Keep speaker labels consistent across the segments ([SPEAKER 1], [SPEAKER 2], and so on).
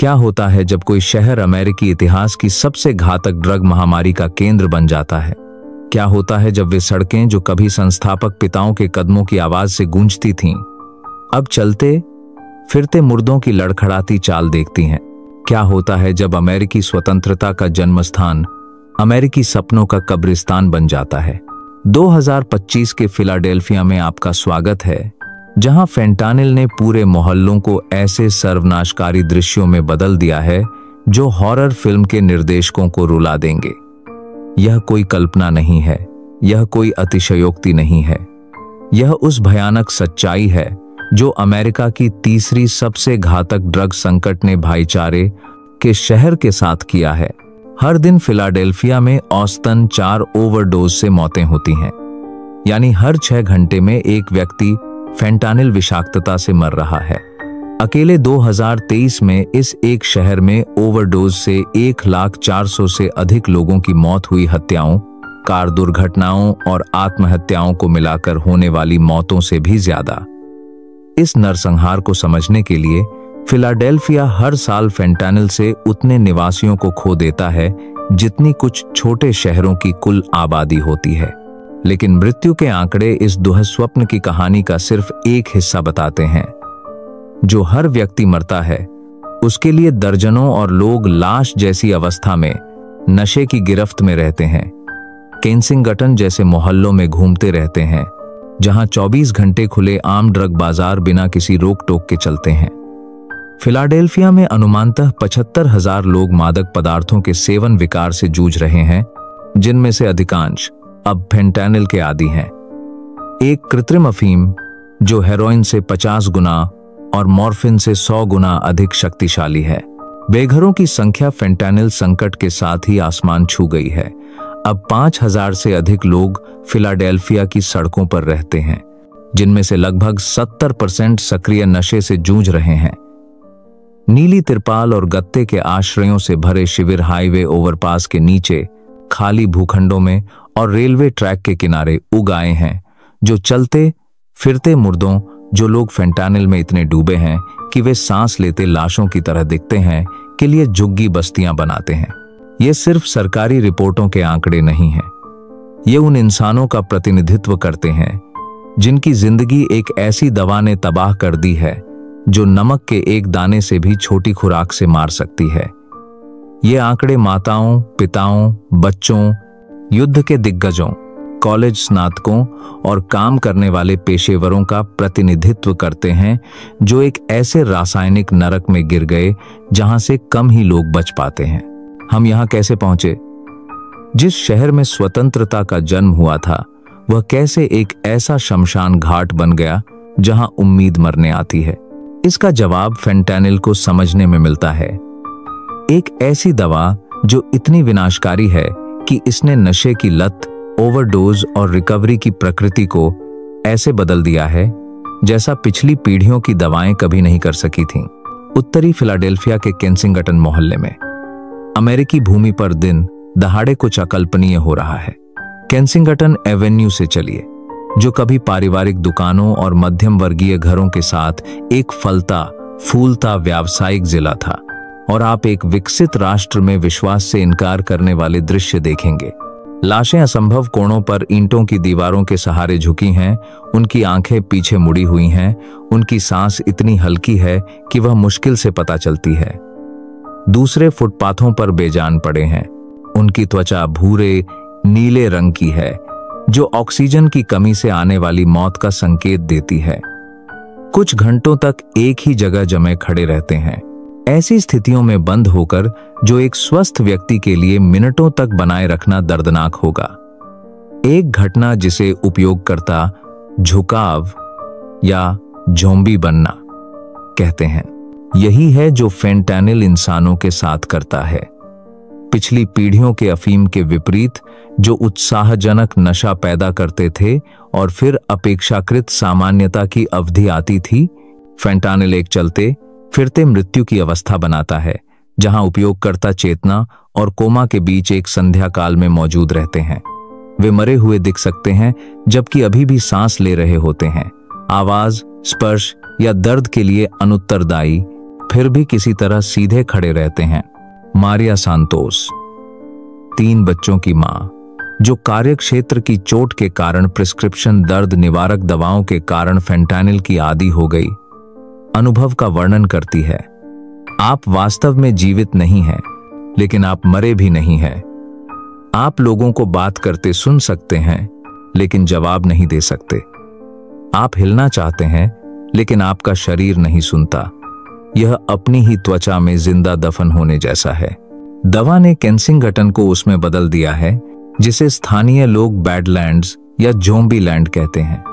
[SPEAKER 1] क्या होता है जब कोई शहर अमेरिकी इतिहास की सबसे घातक ड्रग महामारी का केंद्र बन जाता है? क्या होता है जब वे सड़कें जो कभी संस्थापक पिताओं के कदमों की आवाज से गूंजती थीं, अब चलते फिरते मुर्दों की लड़खड़ाती चाल देखती हैं? क्या होता है जब अमेरिकी स्वतंत्रता का जन्मस्थान अमेरिकी सपनों का कब्रिस्तान बन जाता है? 2025 के फिलाडेल्फिया में आपका स्वागत है, जहां फेंटानिल ने पूरे मोहल्लों को ऐसे सर्वनाशकारी दृश्यों में बदल दिया है जो हॉरर फिल्म के निर्देशकों को रुला देंगे। यह कोई कल्पना नहीं है, यह कोई अतिशयोक्ति नहीं है, यह उस भयानक सच्चाई है जो अमेरिका की तीसरी सबसे घातक ड्रग संकट ने भाईचारे के शहर के साथ किया है। हर दिन फिलाडेल्फिया में औसतन 4 ओवरडोज से मौतें होती हैं, यानी हर 6 घंटे में एक व्यक्ति फेंटानिल विषाक्तता से मर रहा है। अकेले 2023 में इस एक शहर में ओवरडोज से 1,400,000 से अधिक लोगों की मौत हुई। हत्याओं, कार दुर्घटनाओं और आत्महत्याओं को मिलाकर होने वाली मौतों से भी ज्यादा। इस नरसंहार को समझने के लिए फिलाडेल्फिया हर साल फेंटानिल से उतने निवासियों को खो देता है जितनी कुछ छोटे शहरों की कुल आबादी होती है। लेकिन मृत्यु के आंकड़े इस दुःस्वप्न की कहानी का सिर्फ एक हिस्सा बताते हैं। जो हर व्यक्ति मरता है, उसके लिए दर्जनों और लोग लाश जैसी अवस्था में नशे की गिरफ्त में रहते हैं, केंसिंगटन जैसे मोहल्लों में घूमते रहते हैं, जहां 24 घंटे खुले आम ड्रग बाजार बिना किसी रोक टोक के चलते हैं। फिलाडेल्फिया में अनुमानतः 75,000 लोग मादक पदार्थों के सेवन विकार से जूझ रहे हैं, जिनमें से अधिकांश अब फेंटानिल के आदी हैं। एक कृत्रिम अफीम जो हेरोइन से 50 गुना और मॉर्फिन से 100 गुना अधिक शक्तिशाली है। बेघरों की संख्या फेंटानिल संकट के साथ ही आसमान छू गई है। अब 5,000 से अधिक लोग फिलाडेल्फिया की सड़कों पर रहते हैं, जिनमें से लगभग 70% सक्रिय नशे से जूझ रहे हैं। नीली तिरपाल और गत्ते के आश्रयों से भरे शिविर हाईवे ओवरपास के नीचे, खाली भूखंडों में और रेलवे ट्रैक के किनारे उगाए हैं, जो चलते फिरते मुर्दों, जो लोग फेंटानिल में इतने डूबे हैं कि वे सांस लेते लाशों की तरह दिखते हैं, के लिए झुग्गी बस्तियां बनाते हैं। ये सिर्फ सरकारी रिपोर्टों के आंकड़े नहीं हैं, ये उन इंसानों का प्रतिनिधित्व करते हैं जिनकी जिंदगी एक ऐसी दवा ने तबाह कर दी है जो नमक के एक दाने से भी छोटी खुराक से मार सकती है। ये आंकड़े माताओं, पिताओं, बच्चों, युद्ध के दिग्गजों, कॉलेज स्नातकों और काम करने वाले पेशेवरों का प्रतिनिधित्व करते हैं जो एक ऐसे रासायनिक नरक में गिर गए जहां से कम ही लोग बच पाते हैं। हम यहां कैसे पहुंचे? जिस शहर में स्वतंत्रता का जन्म हुआ था, वह कैसे एक ऐसा शमशान घाट बन गया जहां उम्मीद मरने आती है? इसका जवाब फेंटानिल को समझने में मिलता है। एक ऐसी दवा जो इतनी विनाशकारी है कि इसने नशे की लत, ओवरडोज और रिकवरी की प्रकृति को ऐसे बदल दिया है जैसा पिछली पीढ़ियों की दवाएं कभी नहीं कर सकी थीं। उत्तरी फिलाडेल्फिया के केंसिंगटन मोहल्ले में अमेरिकी भूमि पर दिन दहाड़े कुछ अकल्पनीय हो रहा है। केंसिंगटन एवेन्यू से चलिए, जो कभी पारिवारिक दुकानों और मध्यम वर्गीय घरों के साथ एक फलता फूलता व्यावसायिक जिला था, और आप एक विकसित राष्ट्र में विश्वास से इनकार करने वाले दृश्य देखेंगे। लाशें असंभव कोणों पर ईंटों की दीवारों के सहारे झुकी हैं, उनकी आंखें पीछे मुड़ी हुई हैं, उनकी सांस इतनी हल्की है कि वह मुश्किल से पता चलती है। दूसरे फुटपाथों पर बेजान पड़े हैं, उनकी त्वचा भूरे नीले रंग की है, जो ऑक्सीजन की कमी से आने वाली मौत का संकेत देती है। कुछ घंटों तक एक ही जगह जमे खड़े रहते हैं, ऐसी स्थितियों में बंद होकर जो एक स्वस्थ व्यक्ति के लिए मिनटों तक बनाए रखना दर्दनाक होगा। एक घटना जिसे उपयोगकर्ता झुकाव या ज़ॉम्बी बनना कहते हैं। यही है जो फेंटानिल इंसानों के साथ करता है। पिछली पीढ़ियों के अफीम के विपरीत, जो उत्साहजनक नशा पैदा करते थे और फिर अपेक्षाकृत सामान्यता की अवधि आती थी, फेंटानिल एक चलते फिरते मृत्यु की अवस्था बनाता है, जहां उपयोगकर्ता चेतना और कोमा के बीच एक संध्या काल में मौजूद रहते हैं। वे मरे हुए दिख सकते हैं जबकि अभी भी सांस ले रहे होते हैं। आवाज, स्पर्श या दर्द के लिए अनुत्तरदायी फिर भी किसी तरह सीधे खड़े रहते हैं। मारिया सांतोस, 3 बच्चों की मां, जो कार्यक्षेत्र की चोट के कारण प्रिस्क्रिप्शन दर्द निवारक दवाओं के कारण फेंटानिल की आदी हो गई, अनुभव का वर्णन करती है। आप वास्तव में जीवित नहीं हैं, लेकिन आप मरे भी नहीं हैं। आप लोगों को बात करते सुन सकते हैं, लेकिन जवाब नहीं दे सकते। आप हिलना चाहते हैं, लेकिन आपका शरीर नहीं सुनता। यह अपनी ही त्वचा में जिंदा दफन होने जैसा है। दवा ने केंसिंगटन को उसमें बदल दिया है जिसे स्थानीय लोग बैडलैंड्स या ज़ॉम्बी लैंड कहते हैं।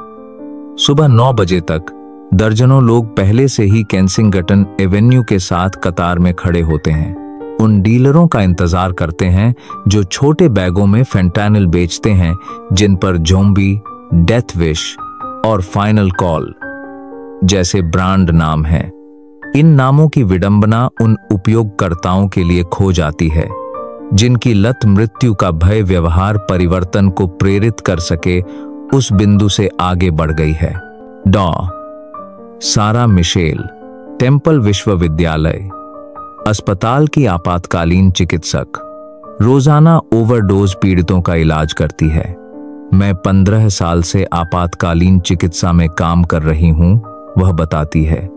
[SPEAKER 1] सुबह 9 बजे तक दर्जनों लोग पहले से ही केंसिंगटन एवेन्यू के साथ कतार में खड़े होते हैं। उन डीलरों का इंतजार करते हैं जो छोटे बैगों में फेंटानिल बेचते हैं, जिन पर ज़ॉम्बी, डेथ विश और फाइनल कॉल जैसे ब्रांड नाम हैं। इन नामों की विडंबना उन उपयोगकर्ताओं के लिए खो जाती है जिनकी लत मृत्यु का भय व्यवहार परिवर्तन को प्रेरित कर सके उस बिंदु से आगे बढ़ गई है। डॉ. सारा मिशेल, टेम्पल विश्वविद्यालय अस्पताल की आपातकालीन चिकित्सक, रोजाना ओवरडोज पीड़ितों का इलाज करती है। मैं 15 साल से आपातकालीन चिकित्सा में काम कर रही हूं, वह बताती है,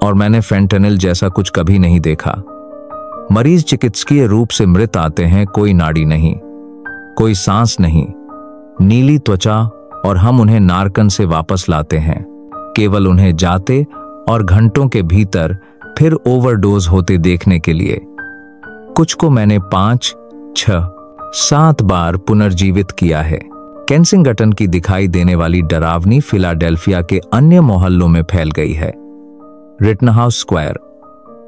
[SPEAKER 1] और मैंने फेंटानिल जैसा कुछ कभी नहीं देखा। मरीज चिकित्सकीय रूप से मृत आते हैं, कोई नाड़ी नहीं, कोई सांस नहीं, नीली त्वचा, और हम उन्हें नारकन से वापस लाते हैं, केवल उन्हें जाते और घंटों के भीतर फिर ओवरडोज होते देखने के लिए। कुछ को मैंने 5, 6, 7 बार पुनर्जीवित किया है। केंसिंगटन की दिखाई देने वाली डरावनी फिलाडेल्फिया के अन्य मोहल्लों में फैल गई है। रिटनहाउस स्क्वायर,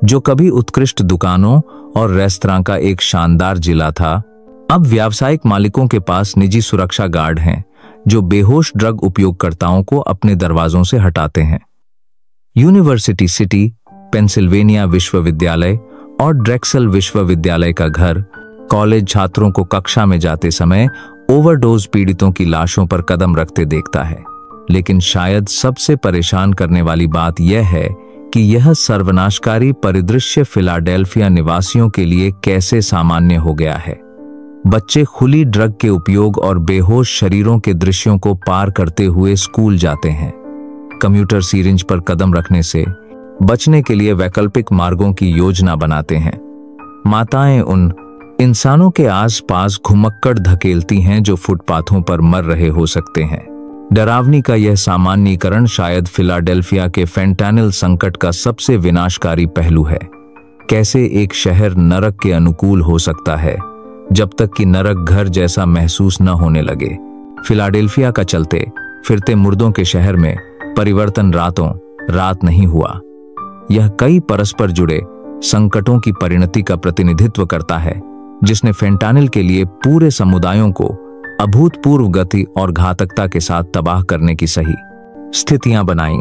[SPEAKER 1] जो कभी उत्कृष्ट दुकानों और रेस्तरां का एक शानदार जिला था, अब व्यावसायिक मालिकों के पास निजी सुरक्षा गार्ड हैं जो बेहोश ड्रग उपयोगकर्ताओं को अपने दरवाजों से हटाते हैं। यूनिवर्सिटी सिटी, पेंसिल्वेनिया विश्वविद्यालय और ड्रेक्सल विश्वविद्यालय का घर कॉलेज छात्रों को कक्षा में जाते समय ओवरडोज पीड़ितों की लाशों पर कदम रखते देखता है। लेकिन शायद सबसे परेशान करने वाली बात यह है कि यह सर्वनाशकारी परिदृश्य फिलाडेल्फिया निवासियों के लिए कैसे सामान्य हो गया है। बच्चे खुली ड्रग के उपयोग और बेहोश शरीरों के दृश्यों को पार करते हुए स्कूल जाते हैं। कंप्यूटर सीरिंज पर कदम रखने से बचने के लिए वैकल्पिक मार्गों की योजना बनाते हैं। माताएं उन इंसानों के आसपास घुमक्कड़ धकेलती हैं जो फुटपाथों पर मर रहे हो सकते हैं। डरावनी का यह सामान्यीकरण शायद फिलाडेल्फिया के फेंटानिल संकट का सबसे विनाशकारी पहलू है। कैसे एक शहर नरक के अनुकूल हो सकता है जब तक कि नरक घर जैसा महसूस न होने लगे। फिलाडेल्फिया का चलते फिरते मुर्दों के शहर में परिवर्तन रातों रात नहीं हुआ। यह कई परस्पर जुड़े संकटों की परिणति का प्रतिनिधित्व करता है जिसने फेंटानिल के लिए पूरे समुदायों को अभूतपूर्व गति और घातकता के साथ तबाह करने की सही स्थितियां बनाई।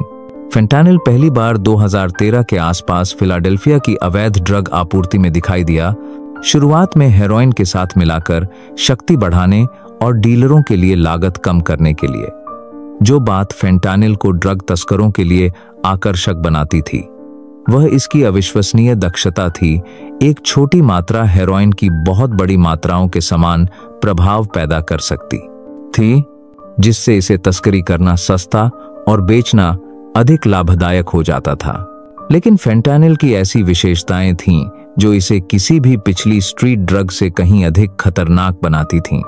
[SPEAKER 1] फेंटानिल पहली बार 2013 के आसपास फिलाडेल्फिया की अवैध ड्रग आपूर्ति में दिखाई दिया, शुरुआत में हेरोइन के साथ मिलाकर शक्ति बढ़ाने और डीलरों के लिए लागत कम करने के लिए। जो बात फेंटानिल को ड्रग तस्करों के लिए आकर्षक बनाती थी वह इसकी अविश्वसनीय दक्षता थी। एक छोटी मात्रा हेरोइन की बहुत बड़ी मात्राओं के समान प्रभाव पैदा कर सकती थी, जिससे इसे तस्करी करना सस्ता और बेचना अधिक लाभदायक हो जाता था। लेकिन फेंटानिल की ऐसी विशेषताएं थीं जो इसे किसी भी पिछली स्ट्रीट ड्रग से कहीं अधिक खतरनाक बनाती थीं।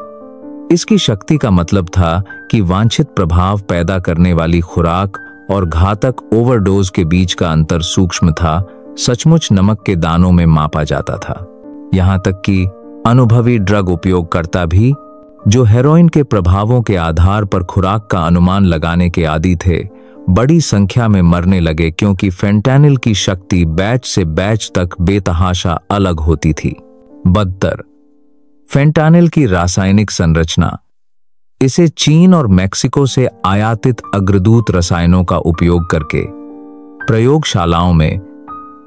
[SPEAKER 1] इसकी शक्ति का मतलब था कि वांछित प्रभाव पैदा करने वाली खुराक और घातक ओवरडोज के बीच का अंतर सूक्ष्म था, सचमुच नमक के दानों में मापा जाता था। यहां तक कि अनुभवी ड्रग उपयोगकर्ता भी, जो हेरोइन के प्रभावों के आधार पर खुराक का अनुमान लगाने के आदी थे, बड़ी संख्या में मरने लगे क्योंकि फेंटानिल की शक्ति बैच से बैच तक बेतहाशा अलग होती थी। बदतर, फेंटानिल की रासायनिक संरचना। इसे चीन और मेक्सिको से आयातित अग्रदूत रसायनों का उपयोग करके प्रयोगशालाओं में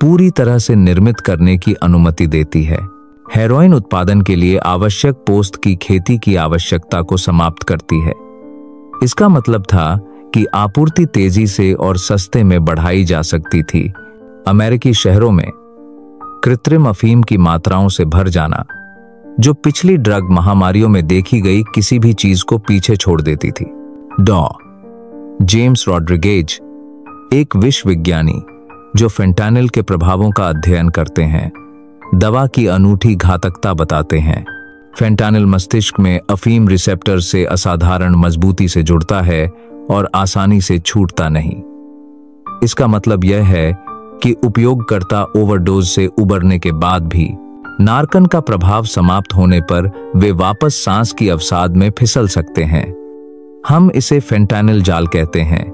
[SPEAKER 1] पूरी तरह से निर्मित करने की अनुमति देती है। हेरोइन उत्पादन के लिए आवश्यक पोस्त की खेती की आवश्यकता को समाप्त करती है। इसका मतलब था कि आपूर्ति तेजी से और सस्ते में बढ़ाई जा सकती थी। अमेरिकी शहरों में कृत्रिम अफीम की मात्राओं से भर जाना, जो पिछली ड्रग महामारियों में देखी गई किसी भी चीज को पीछे छोड़ देती थी। डॉ. जेम्स रॉड्रिगेज, एक विश्व विज्ञानी जो फेंटानिल के प्रभावों का अध्ययन करते हैं, दवा की अनूठी घातकता बताते हैं। फेंटानिल मस्तिष्क में अफीम रिसेप्टर से असाधारण मजबूती से जुड़ता है और आसानी से छूटता नहीं। इसका मतलब यह है कि उपयोगकर्ता ओवरडोज से उबरने के बाद भी नार्कन का प्रभाव समाप्त होने पर वे वापस सांस की अवसाद में फिसल सकते हैं। हम इसे फेंटानिल जाल कहते हैं।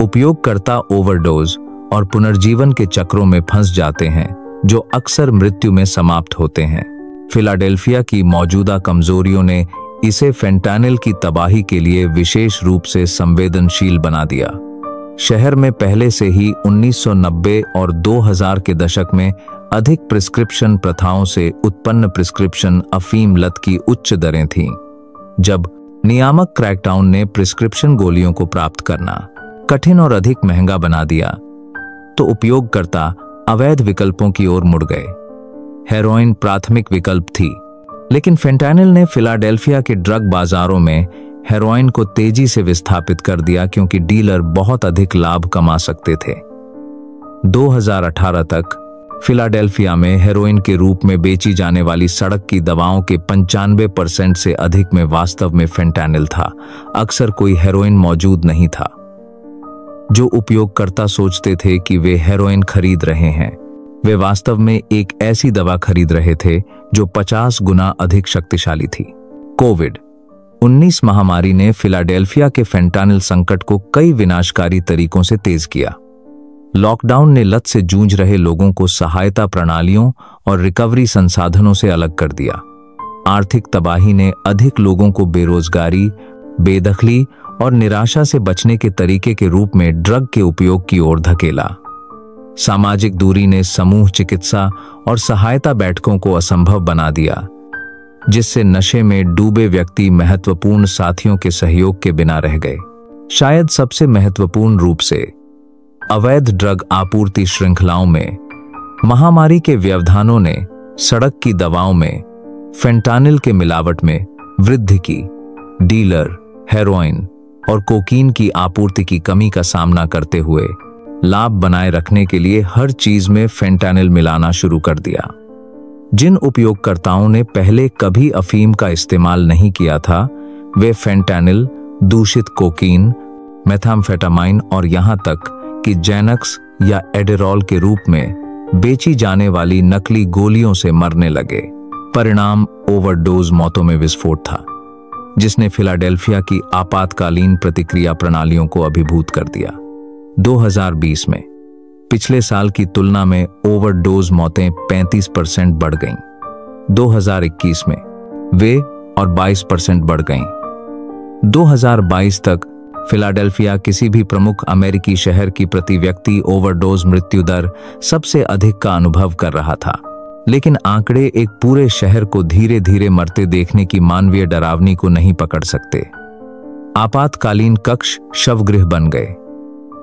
[SPEAKER 1] उपयोगकर्ता ओवरडोज और पुनर्जीवन के चक्रों में फंस जाते हैं जो अक्सर मृत्यु में समाप्त होते हैं। फिलाडेल्फिया की मौजूदा कमजोरियों ने इसे फेंटानिल की तबाही के लिए विशेष रूप से संवेदनशील बना दिया। शहर में पहले से ही 1990 और 2000 के दशक में अधिक प्रिस्क्रिप्शन प्रथाओं से उत्पन्न प्रिस्क्रिप्शन अफीम लत की उच्च दरें थीं। जब नियामक क्रैकडाउन ने प्रिस्क्रिप्शन गोलियों को प्राप्त करना कठिन और अधिक महंगा बना दिया, तो उपयोगकर्ता अवैध विकल्पों की ओर मुड़ गए। हेरोइन प्राथमिक विकल्प थी, लेकिन फेंटानिल ने फिलाडेल्फिया के ड्रग बाजारों में हेरोइन को तेजी से विस्थापित कर दिया क्योंकि डीलर बहुत अधिक लाभ कमा सकते थे। 2018 तक फिलाडेल्फिया में हेरोइन के रूप में बेची जाने वाली सड़क की दवाओं के 95% से अधिक में वास्तव में फेंटानिल था। अक्सर कोई हेरोइन मौजूद नहीं था। जो उपयोगकर्ता सोचते थे कि वे हेरोइन खरीद रहे हैं, वे वास्तव में एक ऐसी दवा खरीद रहे थे जो 50 गुना अधिक शक्तिशाली थी। कोविड-19 महामारी ने फिलाडेल्फिया के फेंटानिल संकट को कई विनाशकारी तरीकों से तेज किया। लॉकडाउन ने लत से जूझ रहे लोगों को सहायता प्रणालियों और रिकवरी संसाधनों से अलग कर दिया। आर्थिक तबाही ने अधिक लोगों को बेरोजगारी, बेदखली और निराशा से बचने के तरीके के रूप में ड्रग के उपयोग की ओर धकेला। सामाजिक दूरी ने समूह चिकित्सा और सहायता बैठकों को असंभव बना दिया, जिससे नशे में डूबे व्यक्ति महत्वपूर्ण साथियों के सहयोग के बिना रह गए। शायद सबसे महत्वपूर्ण रूप से अवैध ड्रग आपूर्ति श्रृंखलाओं में महामारी के व्यवधानों ने सड़क की दवाओं में फेंटानिल के मिलावट में वृद्धि की। डीलर हेरोइन और कोकीन की आपूर्ति की कमी का सामना करते हुए लाभ बनाए रखने के लिए हर चीज में फेंटानिल मिलाना शुरू कर दिया। जिन उपयोगकर्ताओं ने पहले कभी अफीम का इस्तेमाल नहीं किया था, वे फेंटानिल, दूषित कोकीन, मेथाम्फेटामाइन और यहां तक कि जैनक्स या एडेरॉल के रूप में बेची जाने वाली नकली गोलियों से मरने लगे। परिणाम ओवरडोज मौतों में विस्फोट था, जिसने फिलाडेल्फिया की आपातकालीन प्रतिक्रिया प्रणालियों को अभिभूत कर दिया। 2020 में पिछले साल की तुलना में ओवरडोज मौतें 35% बढ़ गईं। 2021 में वे और 22% बढ़ गईं। 2022 तक फिलाडेल्फिया किसी भी प्रमुख अमेरिकी शहर की प्रति व्यक्ति ओवरडोज मृत्यु दर सबसे अधिक का अनुभव कर रहा था, लेकिन आंकड़े एक पूरे शहर को धीरे धीरे मरते देखने की मानवीय डरावनी को नहीं पकड़ सकते। आपातकालीन कक्ष शवगृह बन गए।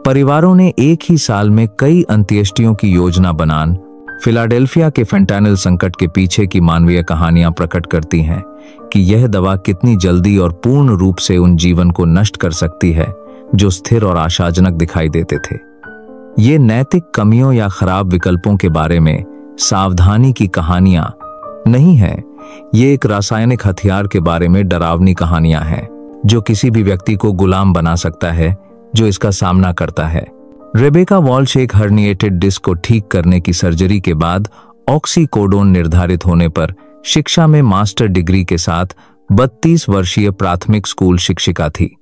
[SPEAKER 1] परिवारों ने एक ही साल में कई अंत्येष्टियों की योजना बनान। फिलाडेल्फिया के फेंटानिल संकट के पीछे की मानवीय कहानियां प्रकट करती हैं कि यह दवा कितनी जल्दी और पूर्ण रूप से उन जीवन को नष्ट कर सकती है जो स्थिर और आशाजनक दिखाई देते थे। ये नैतिक कमियों या खराब विकल्पों के बारे में सावधानी की कहानियां नहीं हैं, ये एक रासायनिक हथियार के बारे में डरावनी कहानियां हैं जो किसी भी व्यक्ति को गुलाम बना सकता है जो इसका सामना करता है। रेबेका वॉल्श एक हर्निएटेड डिस्क को ठीक करने की सर्जरी के बाद ऑक्सीकोडोन निर्धारित होने पर शिक्षा में मास्टर डिग्री के साथ 32 वर्षीय प्राथमिक स्कूल शिक्षिका थी।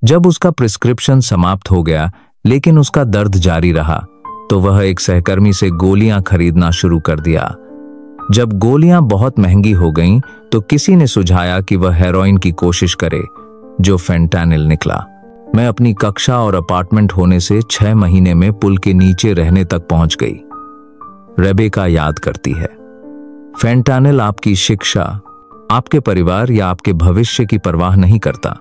[SPEAKER 1] जब उसका प्रिस्क्रिप्शन समाप्त हो गया लेकिन उसका दर्द जारी रहा, तो वह एक सहकर्मी से गोलियां खरीदना शुरू कर दिया। जब गोलियां बहुत महंगी हो गईं, तो किसी ने सुझाया कि वह हेरोइन की कोशिश करे, जो फेंटानिल निकला। मैं अपनी कक्षा और अपार्टमेंट होने से 6 महीने में पुल के नीचे रहने तक पहुंच गई, रेबेका याद करती है। फेंटानिल आपकी शिक्षा, आपके परिवार या आपके भविष्य की परवाह नहीं करता।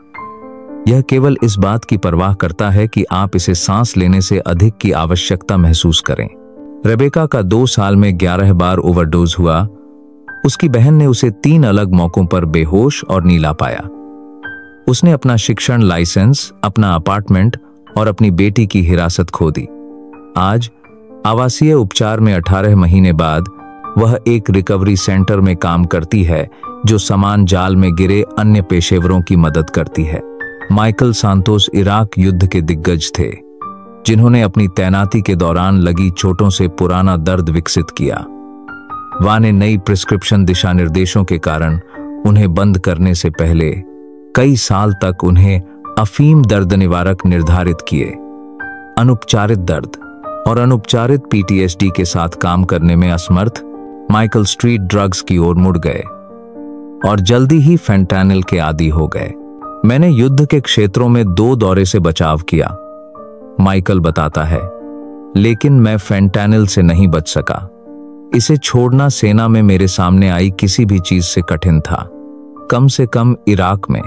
[SPEAKER 1] यह केवल इस बात की परवाह करता है कि आप इसे सांस लेने से अधिक की आवश्यकता महसूस करें। रेबेका का 2 साल में 11 बार ओवरडोज हुआ। उसकी बहन ने उसे 3 अलग मौकों पर बेहोश और नीला पाया। उसने अपना शिक्षण लाइसेंस, अपना अपार्टमेंट और अपनी बेटी की हिरासत खो दी। आज आवासीय उपचार में 18 महीने बाद वह एक रिकवरी सेंटर में काम करती है जो समान जाल में गिरे अन्य पेशेवरों की मदद करती है। माइकल सांतोस इराक युद्ध के दिग्गज थे, जिन्होंने अपनी तैनाती के दौरान लगी चोटों से पुराना दर्द विकसित किया। वह ने नई प्रिस्क्रिप्शन दिशा निर्देशों के कारण उन्हें बंद करने से पहले कई साल तक उन्हें अफीम दर्द निवारक निर्धारित किए। अनुपचारित दर्द और अनुपचारित पीटीएसडी के साथ काम करने में असमर्थ माइकल स्ट्रीट ड्रग्स की ओर मुड़ गए और जल्दी ही फेंटानिल के आदी हो गए। मैंने युद्ध के क्षेत्रों में 2 दौरे से बचाव किया, माइकल बताता है, लेकिन मैं फेंटानिल से नहीं बच सका। इसे छोड़ना सेना में मेरे सामने आई किसी भी चीज से कठिन था। कम से कम इराक में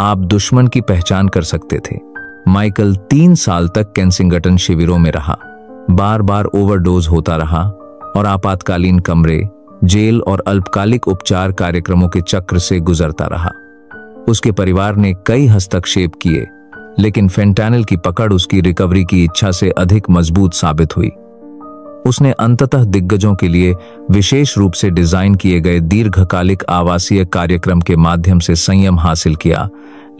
[SPEAKER 1] आप दुश्मन की पहचान कर सकते थे। माइकल 3 साल तक केंसिंगटन शिविरों में रहा, बार बार ओवरडोज होता रहा और आपातकालीन कमरे, जेल और अल्पकालिक उपचार कार्यक्रमों के चक्र से गुजरता रहा। उसके परिवार ने कई हस्तक्षेप किए, लेकिन फेंटानिल की पकड़ उसकी रिकवरी की इच्छा से अधिक मजबूत साबित हुई। उसने अंततः दिग्गजों के लिए विशेष रूप से डिजाइन किए गए दीर्घकालिक आवासीय कार्यक्रम के माध्यम से संयम हासिल किया,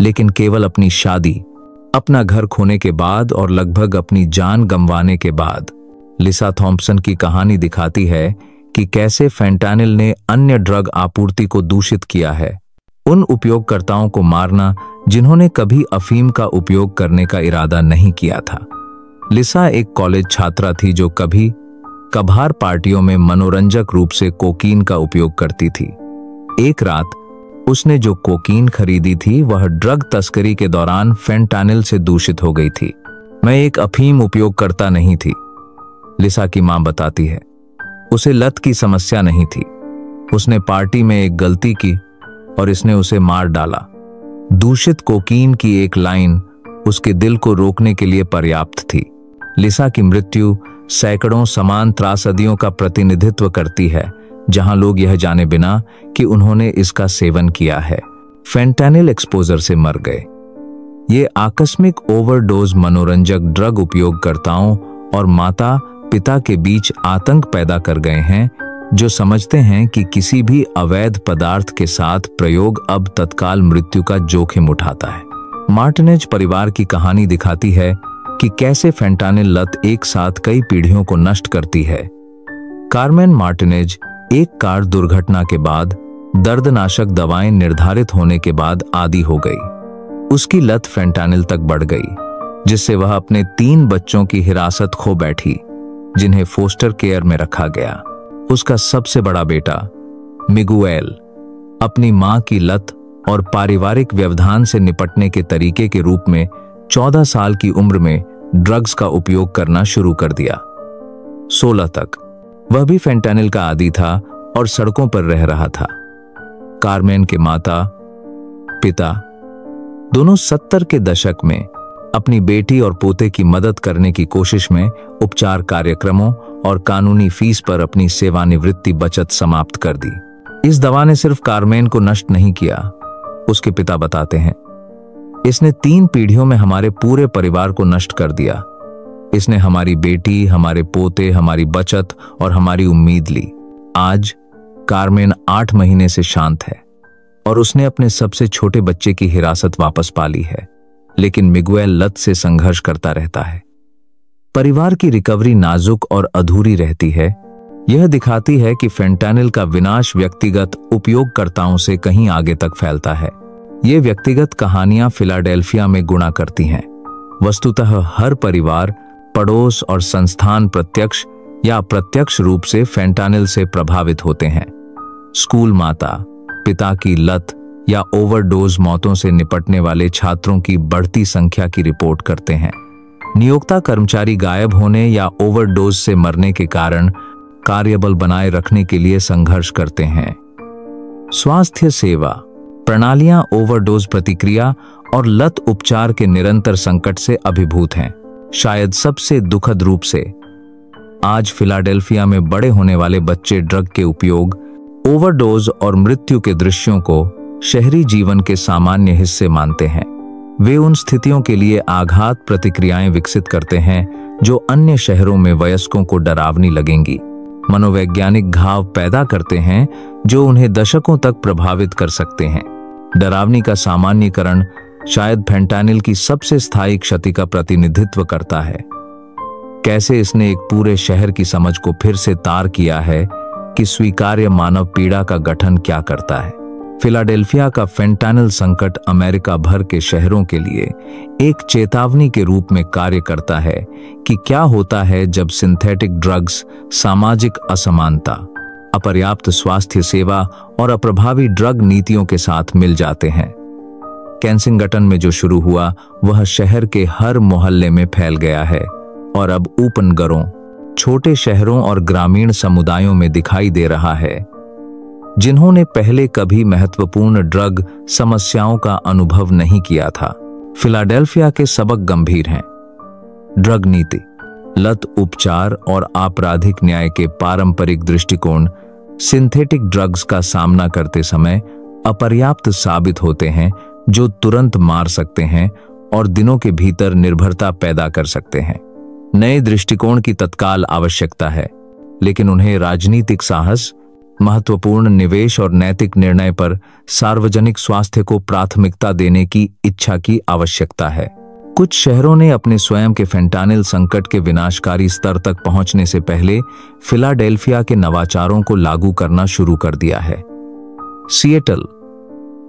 [SPEAKER 1] लेकिन केवल अपनी शादी, अपना घर खोने के बाद और लगभग अपनी जान गंवाने के बाद। लिसा थॉम्पसन की कहानी दिखाती है कि कैसे फेंटानिल ने अन्य ड्रग आपूर्ति को दूषित किया है। उन उपयोगकर्ताओं को मारना जिन्होंने कभी अफीम का उपयोग करने का इरादा नहीं किया था। लिसा एक कॉलेज छात्रा थी जो कभी कभार पार्टियों में मनोरंजक रूप से कोकीन का उपयोग करती थी। एक रात उसने जो कोकीन खरीदी थी वह ड्रग तस्करी के दौरान फेंटानिल से दूषित हो गई थी। मैं एक अफीम उपयोगकर्ता नहीं थी, लिसा की मां बताती है। उसे लत की समस्या नहीं थी। उसने पार्टी में एक गलती की और इसने उसे मार डाला। दूषित कोकीन की एक लाइन उसके दिल को रोकने के लिए पर्याप्त थी। लिसा की मृत्यु सैकड़ों समान त्रासदियों का प्रतिनिधित्व करती है, जहां लोग यह जाने बिना कि उन्होंने इसका सेवन किया है, फेंटानिल एक्सपोजर से मर गए। ये आकस्मिक ओवरडोज मनोरंजक ड्रग उपयोगकर्ताओं और माता पिता के बीच आतंक पैदा कर गए हैं, जो समझते हैं कि किसी भी अवैध पदार्थ के साथ प्रयोग अब तत्काल मृत्यु का जोखिम उठाता है। मार्टिनेज परिवार की कहानी दिखाती है कि कैसे फेंटानिल लत एक साथ कई पीढ़ियों को नष्ट करती है। कार्मेन मार्टिनेज एक कार दुर्घटना के बाद दर्दनाशक दवाएं निर्धारित होने के बाद आदी हो गई। उसकी लत फेंटानिल तक बढ़ गई, जिससे वह अपने 3 बच्चों की हिरासत खो बैठी, जिन्हें फोस्टर केयर में रखा गया। उसका सबसे बड़ा बेटा मिगुएल अपनी मां की लत और पारिवारिक व्यवधान से निपटने के तरीके के रूप में 14 साल की उम्र में ड्रग्स का उपयोग करना शुरू कर दिया। 16 तक वह भी फेंटानिल का आदी था और सड़कों पर रह रहा था। कार्मेन के माता पिता दोनों 70 के दशक में अपनी बेटी और पोते की मदद करने की कोशिश में उपचार कार्यक्रमों और कानूनी फीस पर अपनी सेवानिवृत्ति बचत समाप्त कर दी। इस दवा ने सिर्फ कार्मेन को नष्ट नहीं किया, उसके पिता बताते हैं, इसने 3 पीढ़ियों में हमारे पूरे परिवार को नष्ट कर दिया। इसने हमारी बेटी, हमारे पोते, हमारी बचत और हमारी उम्मीद ली। आज कार्मेन 8 महीने से शांत है और उसने अपने सबसे छोटे बच्चे की हिरासत वापस पा ली है, लेकिन मिगुएल लत से संघर्ष करता रहता है। परिवार की रिकवरी नाजुक और अधूरी रहती है। यह दिखाती है कि फेंटानिल का विनाश व्यक्तिगत उपयोगकर्ताओं से कहीं आगे तक फैलता है। ये व्यक्तिगत कहानियां फिलाडेल्फिया में गुणा करती हैं। वस्तुतः हर परिवार, पड़ोस और संस्थान प्रत्यक्ष या अप्रत्यक्ष रूप से फेंटानिल से प्रभावित होते हैं। स्कूल माता पिता की लत या ओवरडोज मौतों से निपटने वाले छात्रों की बढ़ती संख्या की रिपोर्ट करते हैं। नियोक्ता कर्मचारी गायब होने या ओवरडोज से मरने के कारण कार्यबल बनाए रखने के लिए संघर्ष करते हैं। स्वास्थ्य सेवा प्रणालियां ओवरडोज प्रतिक्रिया और लत उपचार के निरंतर संकट से अभिभूत हैं। शायद सबसे दुखद रूप से आज फिलाडेल्फिया में बड़े होने वाले बच्चे ड्रग के उपयोग, ओवरडोज और मृत्यु के दृश्यों को शहरी जीवन के सामान्य हिस्से मानते हैं। वे उन स्थितियों के लिए आघात प्रतिक्रियाएं विकसित करते हैं जो अन्य शहरों में वयस्कों को डरावनी लगेंगी। मनोवैज्ञानिक घाव पैदा करते हैं जो उन्हें दशकों तक प्रभावित कर सकते हैं। डरावनी का सामान्यीकरण शायद फेंटानिल की सबसे स्थायी क्षति का प्रतिनिधित्व करता है। कैसे इसने एक पूरे शहर की समझ को फिर से तार किया है कि स्वीकार्य मानव पीड़ा का गठन क्या करता है। फिलाडेल्फिया का फेंटानिल संकट अमेरिका भर के शहरों के लिए एक चेतावनी के रूप में कार्य करता है कि क्या होता है जब सिंथेटिक ड्रग्स सामाजिक असमानता, अपर्याप्त स्वास्थ्य सेवा और अप्रभावी ड्रग नीतियों के साथ मिल जाते हैं। केंसिंगटन में जो शुरू हुआ वह शहर के हर मोहल्ले में फैल गया है और अब उपनगरों, छोटे शहरों और ग्रामीण समुदायों में दिखाई दे रहा है। जिन्होंने पहले कभी महत्वपूर्ण ड्रग समस्याओं का अनुभव नहीं किया था। फिलाडेल्फिया के सबक गंभीर हैं। ड्रग नीति, लत उपचार और आपराधिक न्याय के पारंपरिक दृष्टिकोण सिंथेटिक ड्रग्स का सामना करते समय अपर्याप्त साबित होते हैं, जो तुरंत मार सकते हैं और दिनों के भीतर निर्भरता पैदा कर सकते हैं। नए दृष्टिकोण की तत्काल आवश्यकता है, लेकिन उन्हें राजनीतिक साहस, महत्वपूर्ण निवेश और नैतिक निर्णय पर सार्वजनिक स्वास्थ्य को प्राथमिकता देने की इच्छा की आवश्यकता है। कुछ शहरों ने अपने स्वयं के फेंटानिल संकट के विनाशकारी स्तर तक पहुंचने से पहले फिलाडेल्फिया के नवाचारों को लागू करना शुरू कर दिया है। सिएटल,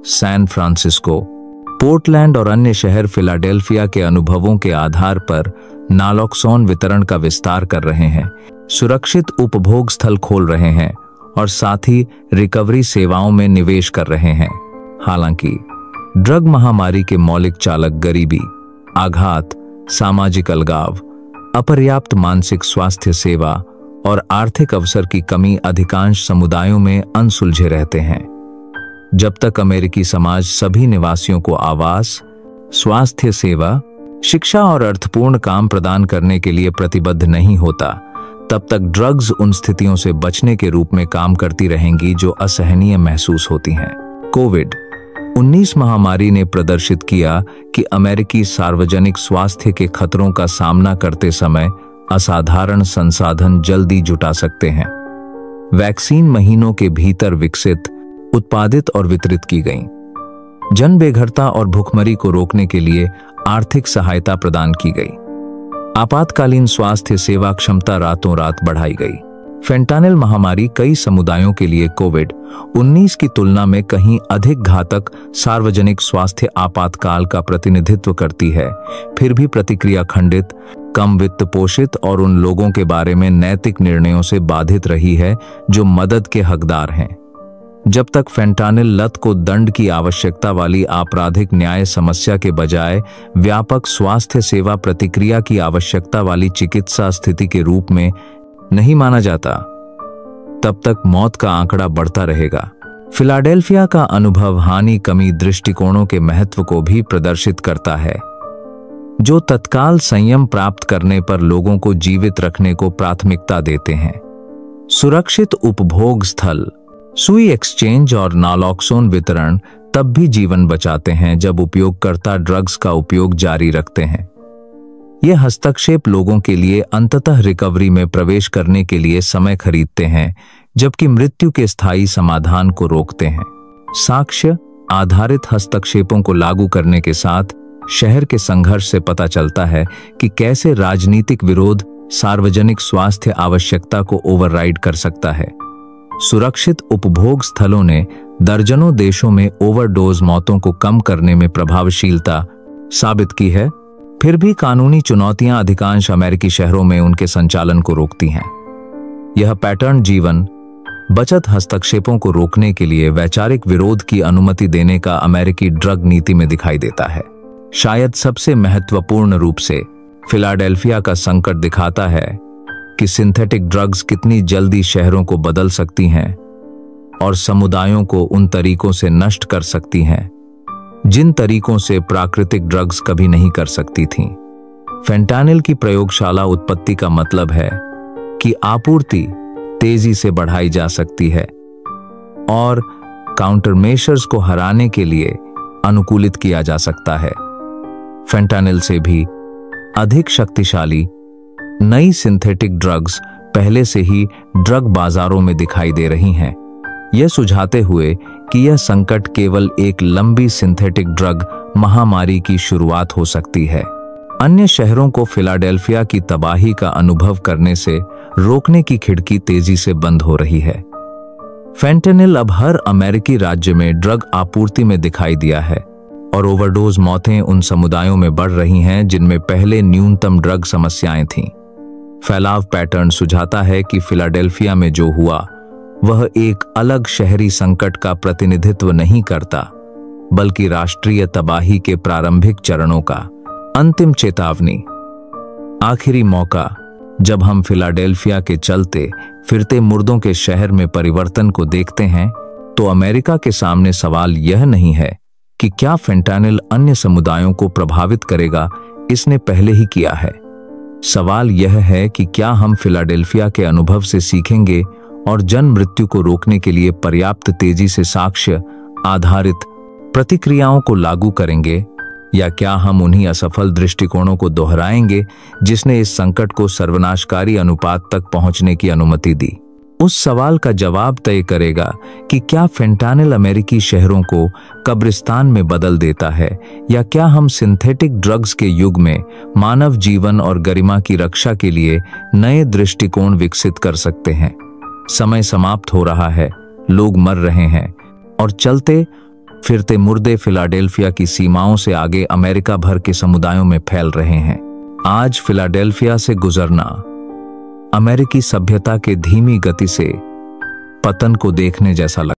[SPEAKER 1] सैन फ्रांसिस्को, पोर्टलैंड और अन्य शहर फिलाडेल्फिया के अनुभवों के आधार पर नालोक्सोन वितरण का विस्तार कर रहे हैं, सुरक्षित उपभोग स्थल खोल रहे हैं और साथ ही रिकवरी सेवाओं में निवेश कर रहे हैं। हालांकि ड्रग महामारी के मौलिक चालक गरीबी, आघात, सामाजिक अलगाव, अपर्याप्त मानसिक स्वास्थ्य सेवा और आर्थिक अवसर की कमी अधिकांश समुदायों में अनसुलझे रहते हैं। जब तक अमेरिकी समाज सभी निवासियों को आवास, स्वास्थ्य सेवा, शिक्षा और अर्थपूर्ण काम प्रदान करने के लिए प्रतिबद्ध नहीं होता, तब तक ड्रग्स उन स्थितियों से बचने के रूप में काम करती रहेंगी जो असहनीय महसूस होती हैं। कोविड-19 महामारी ने प्रदर्शित किया कि अमेरिकी सार्वजनिक स्वास्थ्य के खतरों का सामना करते समय असाधारण संसाधन जल्दी जुटा सकते हैं। वैक्सीन महीनों के भीतर विकसित, उत्पादित और वितरित की गई। जन बेघरता और भुखमरी को रोकने के लिए आर्थिक सहायता प्रदान की गई। आपातकालीन स्वास्थ्य सेवा क्षमता रातों रात बढ़ाई गई। फेंटानिल महामारी कई समुदायों के लिए कोविड-19 की तुलना में कहीं अधिक घातक सार्वजनिक स्वास्थ्य आपातकाल का प्रतिनिधित्व करती है। फिर भी प्रतिक्रिया खंडित, कम वित्त पोषित और उन लोगों के बारे में नैतिक निर्णयों से बाधित रही है जो मदद के हकदार हैं। जब तक फेंटानिल लत को दंड की आवश्यकता वाली आपराधिक न्याय समस्या के बजाय व्यापक स्वास्थ्य सेवा प्रतिक्रिया की आवश्यकता वाली चिकित्सा स्थिति के रूप में नहीं माना जाता, तब तक मौत का आंकड़ा बढ़ता रहेगा। फिलाडेल्फिया का अनुभव हानि कमी दृष्टिकोणों के महत्व को भी प्रदर्शित करता है, जो तत्काल संयम प्राप्त करने पर लोगों को जीवित रखने को प्राथमिकता देते हैं। सुरक्षित उपभोग स्थल, सुई एक्सचेंज और नालोक्सोन वितरण तब भी जीवन बचाते हैं जब उपयोगकर्ता ड्रग्स का उपयोग जारी रखते हैं। यह हस्तक्षेप लोगों के लिए अंततः रिकवरी में प्रवेश करने के लिए समय खरीदते हैं, जबकि मृत्यु के स्थायी समाधान को रोकते हैं। साक्ष्य आधारित हस्तक्षेपों को लागू करने के साथ शहर के संघर्ष से पता चलता है कि कैसे राजनीतिक विरोध सार्वजनिक स्वास्थ्य आवश्यकता को ओवरराइड कर सकता है। सुरक्षित उपभोग स्थलों ने दर्जनों देशों में ओवरडोज मौतों को कम करने में प्रभावशीलता साबित की है। फिर भी कानूनी चुनौतियां अधिकांश अमेरिकी शहरों में उनके संचालन को रोकती हैं। यह पैटर्न जीवन बचत हस्तक्षेपों को रोकने के लिए वैचारिक विरोध की अनुमति देने का अमेरिकी ड्रग नीति में दिखाई देता है। शायद सबसे महत्वपूर्ण रूप से फिलाडेल्फिया का संकट दिखाता है कि सिंथेटिक ड्रग्स कितनी जल्दी शहरों को बदल सकती हैं और समुदायों को उन तरीकों से नष्ट कर सकती हैं जिन तरीकों से प्राकृतिक ड्रग्स कभी नहीं कर सकती थीं। फेंटानिल की प्रयोगशाला उत्पत्ति का मतलब है की आपूर्ति तेजी से बढ़ाई जा सकती है और काउंटर मेजर्स को हराने के लिए अनुकूलित किया जा सकता है। फेंटानिल से भी अधिक शक्तिशाली नई सिंथेटिक ड्रग्स पहले से ही ड्रग बाजारों में दिखाई दे रही हैं, यह सुझाते हुए कि यह संकट केवल एक लंबी सिंथेटिक ड्रग महामारी की शुरुआत हो सकती है। अन्य शहरों को फिलाडेल्फिया की तबाही का अनुभव करने से रोकने की खिड़की तेजी से बंद हो रही है। फेंटेनिल अब हर अमेरिकी राज्य में ड्रग आपूर्ति में दिखाई दिया है और ओवरडोज मौतें उन समुदायों में बढ़ रही हैं जिनमें पहले न्यूनतम ड्रग समस्याएं थीं। फैलाव पैटर्न सुझाता है कि फिलाडेल्फिया में जो हुआ वह एक अलग शहरी संकट का प्रतिनिधित्व नहीं करता, बल्कि राष्ट्रीय तबाही के प्रारंभिक चरणों का अंतिम चेतावनी। आखिरी मौका जब हम फिलाडेल्फिया के चलते फिरते मुर्दों के शहर में परिवर्तन को देखते हैं, तो अमेरिका के सामने सवाल यह नहीं है कि क्या फेंटानिल अन्य समुदायों को प्रभावित करेगा, इसने पहले ही किया है। सवाल यह है कि क्या हम फिलाडेल्फिया के अनुभव से सीखेंगे और जन मृत्यु को रोकने के लिए पर्याप्त तेजी से साक्ष्य आधारित प्रतिक्रियाओं को लागू करेंगे, या क्या हम उन्हीं असफल दृष्टिकोणों को दोहराएंगे जिसने इस संकट को सर्वनाशकारी अनुपात तक पहुंचने की अनुमति दी। उस सवाल का जवाब तय करेगा कि क्या फेंटानिल अमेरिकी शहरों को कब्रिस्तान में बदल देता है, या क्या हम सिंथेटिक ड्रग्स के युग में मानव जीवन और गरिमा की रक्षा के लिए नए दृष्टिकोण विकसित कर सकते हैं। समय समाप्त हो रहा है, लोग मर रहे हैं और चलते फिरते मुर्दे फिलाडेल्फिया की सीमाओं से आगे अमेरिका भर के समुदायों में फैल रहे हैं। आज फिलाडेल्फिया से गुजरना अमेरिकी सभ्यता के धीमी गति से पतन को देखने जैसा लगता है।